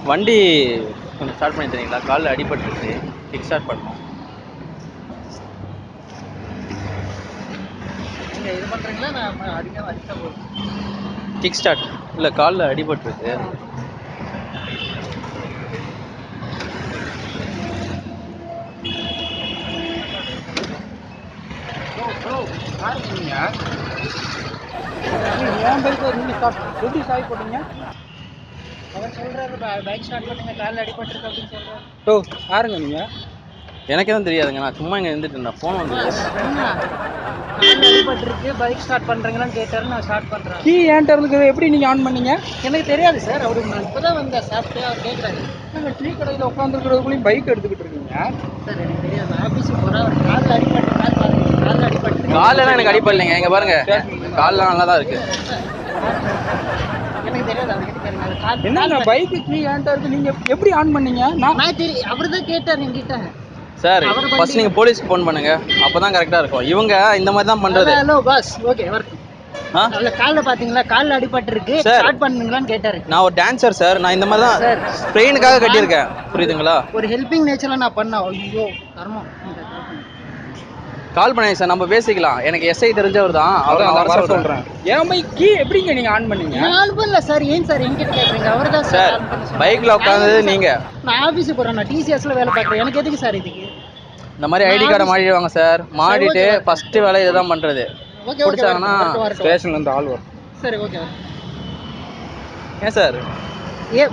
வண்டி கொஞ்சம் ஸ்டார்ட் பண்ணி தரீங்களா? காலில் அடிபட்டுருக்கு, கிக் ஸ்டார்ட் பண்ணணும். நீங்கள் இது பண்ணுறீங்களா? நான் அடிக்க போதும். கிக் ஸ்டார்ட் இல்லை, காலில் அடிபட்டுருக்கு. ஏன் பைக் நீங்கள் ஸ்டார்ட் எப்படி சாய் போட்டீங்க? அவர் சொல்கிறாரு பைக் ஸ்டார்ட் பண்ணுங்க, காலில் அடிபட்டுருக்கு அப்படின்னு சொல்கிறாரு. யாருங்க நீங்கள்? எனக்கு எதுவும் தெரியாதுங்க, நான் சும்மா இங்கே இருந்துட்டு இருந்தேன். ஃபோன் வந்து காலில் அடிபட்டுருக்கு, பைக் ஸ்டார்ட் பண்ணுறீங்களான்னு கேட்டாரு, நான் ஸ்டார்ட் பண்ணுறேன். கீ ஏன்ட்ட இருக்குது, எப்படி நீங்கள் ஆன் பண்ணீங்க? எனக்கு தெரியாது சார். அவரு நான் இப்போ தான் வந்தேன் சாப்பிட்டு. அவர் கேட்குறாரு, நாங்கள் டீ கடையில் உட்காந்துருக்கிறதுக்குள்ளேயும் பைக் எடுத்துக்கிட்டு இருக்கீங்க. சார் எனக்கு தெரியாது, ஆஃபீஸுக்கு போகிறேன். அவர் காலில் அடிபட்டு காலில் அடிபட்டு காலெல்லாம் எனக்கு அடிப்படலைங்க. இங்கே பாருங்க, காலெலாம் நல்லா தான் இருக்குது. எனக்கு தெரியாது. அவர்கிட்ட கேட்குறாங்க என்னங்க பைக்கு கீ ஏன்ட்ட இருக்குது, நீங்கள் எப்படி ஆன் பண்ணீங்க? நான் தெரியும். அவர் தான் கேட்டார் என்கிட்ட. சார் ஃபர்ஸ்ட் நீங்கள் போலீஸ்க்கு ஃபோன் பண்ணுங்க, அப்போ தான் கரெக்டாக இருக்கும். இவங்க இந்த மாதிரி தான் பண்ணுறது. ஹலோ பாஸ், ஓகே வரட்டும். காலில் பார்த்தீங்களா, காலில் அடிபட்டுருக்கு, ஸ்டார்ட் பண்ணுங்களான்னு கேட்டார். நான் ஒரு டான்சர் சார், நான் இந்த மாதிரி தான் ஸ்ப்ரெயினுக்காக கட்டியிருக்கேன், புரியுதுங்களா? ஒரு ஹெல்பிங் நேச்சரில் நான் பண்ணேன். ஐயோ கர்மம். கால் பண்ணேன் சார், நம்ம பேசிக்கலாம். எனக்கு எஸ்ஐ தெரிஞ்சவர் தான், அவரை வர சொல்கிறேன். ஏன் பைக் கீ எப்படிங்க நீங்கள் ஆன் பண்ணீங்க? நான் பண்ணல சார். ஏன் சார் என்கிட்ட கேட்குறீங்க? அவர் தான் சார் பைக்கில் உட்காந்தது நீங்கள். நான் ஆஃபீஸுக்கு போகிறேன், நான் டிசிஎஸ்ல வேலை பார்க்குறேன். எனக்கு எதுக்கு சார் இதுக்கு? இந்த மாதிரி ஐடி கார்டை மாட்டிடுவாங்க சார். மாட்டிட்டு ஃபஸ்ட்டு வேலை இதை தான் பண்ணுறது. பிடிச்சாங்கன்னா ஸ்டேஷன்லேருந்து ஆள் வரும். சரி ஓகே. ஏன் சார்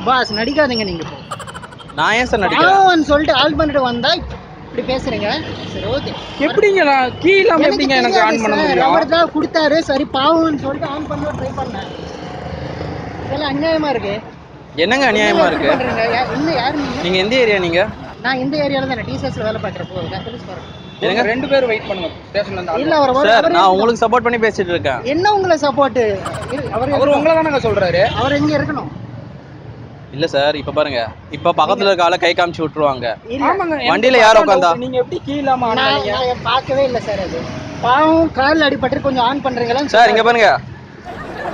பாஸ் நடிக்காதீங்க நீங்கள். நான் ஏன் சார் நடிக்கிறேன் சொல்லிட்டு ஆல் பண்ணிட்டு வந்தா இப்படி பேசுறீங்க. சரி ஓகே. எப்படிங்க நான் கீ இல்லாமல் எப்படிங்க எனக்கு ஆன் பண்ண முடியும்? அவர் தான் கொடுத்தாரு, சரி பாவம்னு சொல்லிட்டு ஆன் பண்ண ட்ரை பண்ணேன். இதெல்லாம் அநியாயமா இருக்கு. என்னங்க அநியாயமா இருக்கு? இன்னும் யாரு நீங்க எந்த ஏரியா? நீங்க? நான் இந்த ஏரியால தான் டிசிஎஸ்ல வேலை பார்க்கறப்போ போலீஸ் பாருங்க. எனக்கு ரெண்டு பேர் வெயிட் பண்ணுங்க ஸ்டேஷன்ல இருந்து. இல்ல அவர் சார் நான் உங்களுக்கு சப்போர்ட் பண்ணி பேசிட்டு இருக்கேன். என்ன உங்களை சப்போர்ட்? அவர் உங்களை தானங்க சொல்றாரு. அவர் எங்க இருக்கணும்? இல்ல சார், இப்ப பாருங்க, இப்ப பக்கத்துல இருக்க ஆளை கை காமிச்சு விட்டுருவாங்க. ஆமாங்க. வண்டியில யார் உட்காந்தா? நீங்க எப்படி கீ இல்லாம ஆன் பண்ணீங்க? நான் பார்க்கவே இல்ல சார். அது பாவம் கால்ல அடிபட்டு கொஞ்சம் ஆன் பண்றீங்களா சார்? இங்க பாருங்க,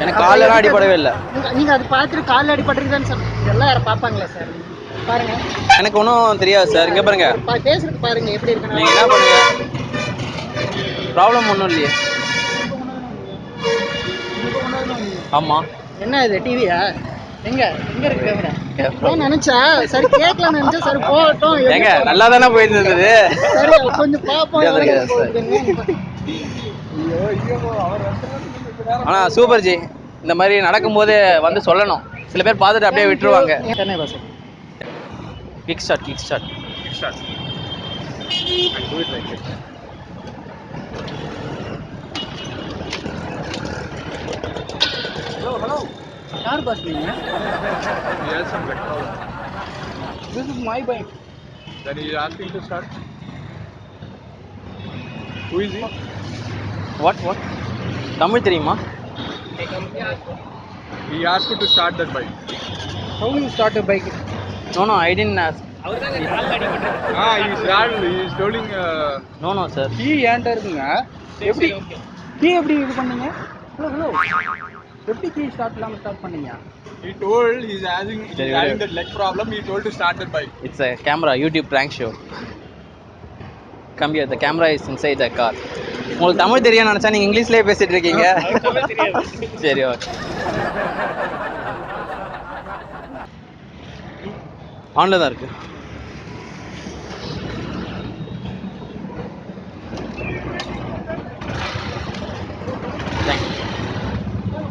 எனக்கு கால்ல எல்லாம் அடிபடவே இல்ல. நீங்க அது பார்த்துட்டு கால்ல அடிபட்டுருக்குதான்னு சார் இதெல்லாம் யாரை பார்ப்பாங்களா சார்? பாருங்க, எனக்கு ஒன்றும் தெரியாது சார். இங்க பாருங்க, பேசுறது பாருங்க எப்படி இருக்கு. நீங்க என்ன பண்ணுங்க, ப்ராப்ளம் ஒன்றும் இல்லையே. ஆமா. என்ன இது டிவியா? எங்க இருக்கு கேமரா? நான் நினைச்சா சரி கேட்கலாம் நினைச்சா சரி போகட்டும். ஏங்க நல்லா தானே போயிட்டு இருந்தது. சரி கொஞ்சம் பாப்போம். ஆனா சூப்பர் ஜி, இந்த மாதிரி நடக்கும்போது வந்து சொல்லணும். சில பேர் பார்த்துட்டு அப்படியே விட்டுருவாங்க. Kick start, kick start, kick start. I do it like this. Hello. யார் பாஸ் நீங்க? Yes, some petrol. This is my bike. Then he is asking to start. Who is he? What? Tamil தெரியுமா? He asked you to start that bike. How you start a bike? No, I didn't ask. He is telling. No, sir. Key ஏன்ட்ட இருக்குங்க. எப்படி key எப்படி இது பண்ணீங்க? Hello எப்படி key start பண்ணீங்க? He told he's having that leg problem. He told to start that bike. It's a camera, YouTube prank show. Come here, the camera is inside the car. உங்களுக்கு தமிழ் தெரியும் நினைச்சா நீங்க இங்கிலீஷ்லயே பேசிட்டு இருக்கீங்க. சரி ஓகே. ஆன்ல தான் இருக்கு.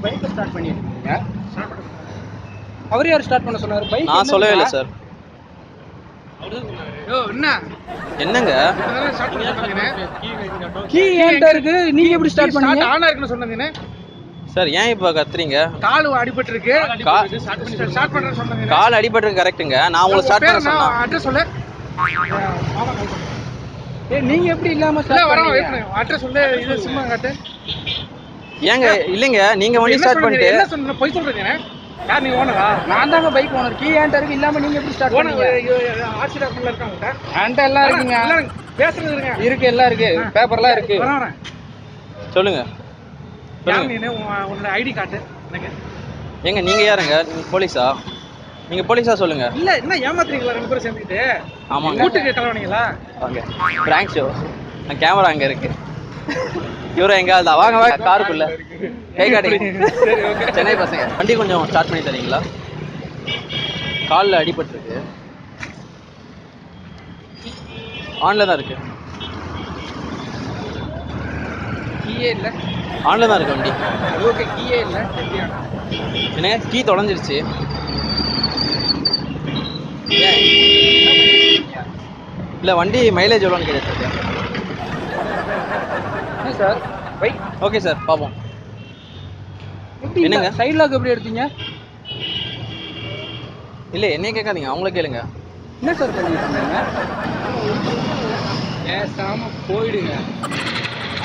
பைக் ஸ்டார்ட் பண்ணிருக்கீங்க. அவர் யார் ஸ்டார்ட் பண்ண சொன்னாரு? பைக் நான் சொல்லவே இல்லை சார். என்னங்க கீ ஏன்ட்ட இருக்கு, நீங்க எப்படி ஸ்டார்ட் பண்ணீங்க? ஆனா இருக்குன்னு சொன்னீங்க சார். ஏன் இப்போ கத்துறீங்க? கால் அடிபட்டு இருக்கு, ஸ்டார்ட் பண்றேன்னு சொன்னீங்க. கால் அடிபட்டு கரெக்ட்டுங்க. நான் உங்களுக்கு ஸ்டார்ட் பண்ண சொன்னேன். அட்ரஸ் சொல்லு. நீங்க எப்படி இல்லாம ஸ்டார்ட் பண்ணீங்க? அட்ரஸ் சொல்லு. இது சும்மா காட்டு. ஏங்க இல்லைங்க, நீங்க வண்டி ஸ்டார்ட் பண்ணிட்டு என்ன சொன்ன? போய் சொல்றீங்க. யார் நீ ஓனரா? நான் தாங்க பைக் ஓனர். கீ ஏன்ட்ட இருக்கு, இல்லாம நீங்க எப்படி ஸ்டார்ட் பண்ணீங்க? ஆர்சி டாக்குமெண்ட்ல இருக்காங்க. என்கிட்ட எல்லாம் இருக்குங்க. பேசுறது இருக்கு எல்லாம் இருக்கு பேப்பர்லாம் இருக்கு சொல்லுங்க உன்னோட ஐடி கார்டு எனக்கு ஏங்க நீங்க யாருங்க? நீங்க போலீஸா? நீங்க போலீஸா சொல்லுங்க. இல்ல என்ன ஏமாத்துறீங்களா 2 பேரும் சேர்ந்துட்டு? ஆமாங்க. கூட்டுக்கு கலவனீங்களா? ஓகே. Prank show. நான் கேமரா அங்க இருக்கு. இவரு எங்க ஆள் தான். வாங்க வாங்க காருக்குள்ள. கை காட்டுங்க. சரி ஓகே. சென்னை பசங்க. வண்டி கொஞ்சம் ஸ்டார்ட் பண்ணி தரீங்களா? கால்ல அடிபட்டிருக்கு. ஆன்ல தான் இருக்கு. கீயே இல்ல. ஆன்ல தான் இருக்கு வண்டி. அது ஓகே கீயே இல்ல. எப்படியானா? என்ன கீ தொலைஞ்சிருச்சு. ஏன்? இல்ல வண்டி மைலேஜ் எவ்வளோன்னு கேட்டுருக்கேன். சார் வை ஓகே சார் பாப்போம். என்னங்க? சைடு லாக் எப்படி எடுத்தீங்க? இல்ல என்னைய கேட்காதீங்க, அவங்கள கேளுங்க. என்ன சார் பண்ணிட்டு இருந்தீங்க? பேசாம போயிடுங்க.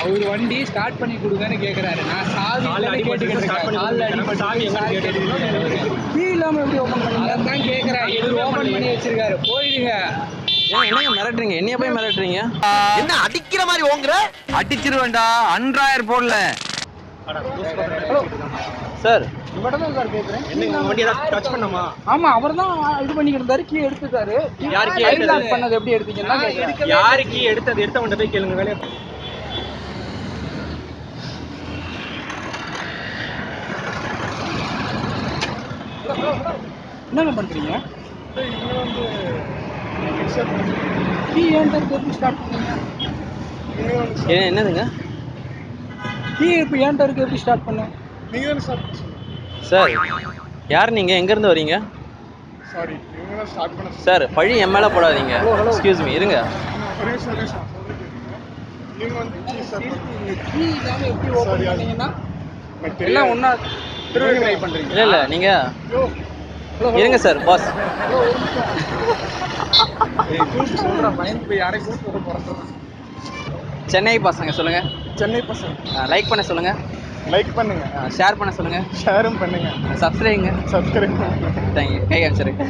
அவர் வண்டி ஸ்டார்ட் பண்ணி கொடுங்கன்னு கேக்குறாரு. நான் சாவி இல்லன்னு கேட்டுக்கிட்டு இருக்கேன். கால்ல அடிபட்டு சாவி எங்க கேட்டுக்கிட்டு கீ இல்லாம எப்படி ஓபன் பண்ணீங்க? அதான் கேக்குறேன். இது ஓபன் பண்ணி வச்சிருக்காரு. போயிடுங்க. என்னங்க மிரட்டுறீங்க? என்னைய போய் மிரட்டுறீங்க? என்ன அடிக்கிற மாதிரி ஓங்குற? அடிச்சிருவேன்டா. அன்றாயர் போடல. ஹலோ சார் இவட தான் சார் கேக்குறேன். என்ன வண்டி ஏதாவது டச் பண்ணமா? ஆமா அவர் தான் இது பண்ணிக்கிட்டு இருந்தாரு. கீ எடுத்துட்டாரு. யார் key சைடு லாக் எடுத்தது? பண்ணது எப்படி எடுத்தீங்கன்னா கேக்குறேன். யாருக்கு எடுத்தது? எடுத்தவன்ட்ட போய் கேளுங்க வேலைய. என்னங்க பண்றீங்க? கீ ஏன் எப்படி ஸ்டார்ட் பண்ணீங்க? என்னதுங்க கீ இப்போ ஏன்ட்ட இருக்கு எப்படி ஸ்டார்ட் பண்ண? நீங்க தான ஸ்டார்ட் பண்ணீங்க. சார்? யார் நீங்க? எங்க இருந்து வரீங்க? சாரி, நீங்க தான் ஸ்டார்ட் பண்ண. சார் பழி என் மேல போடாதீங்க. எக்ஸ்கியூஸ் மீ இருங்க. ஒரே சர்வீஸ் நீங்க வந்து கீ இல்லாம எப்படி ஓபன் Sorry, பண்ணீங்கன்னா எனக்கு எல்லாம் தெரியல. ஒண்ணா திரும்ப ட்ரை பண்றீங்க. இல்ல இல்ல நீங்க யோ இருங்க சார் பாஸ். சொல்றேன் பயந்து போய் யாரையும் கூப்பிட்டு போறேன். சென்னை பசங்க சொல்லுங்க. சென்னை பசங்க லைக் பண்ண சொல்லுங்க. லைக் பண்ணுங்க, ஷேர் பண்ண சொல்லுங்க. ஷேரும் பண்ணுங்க, சப்ஸ்கிரைபுங்க. சப்ஸ்கிரைப் பண்ணுங்க. தேங்க்யூ. கை காமிச்சிருங்க.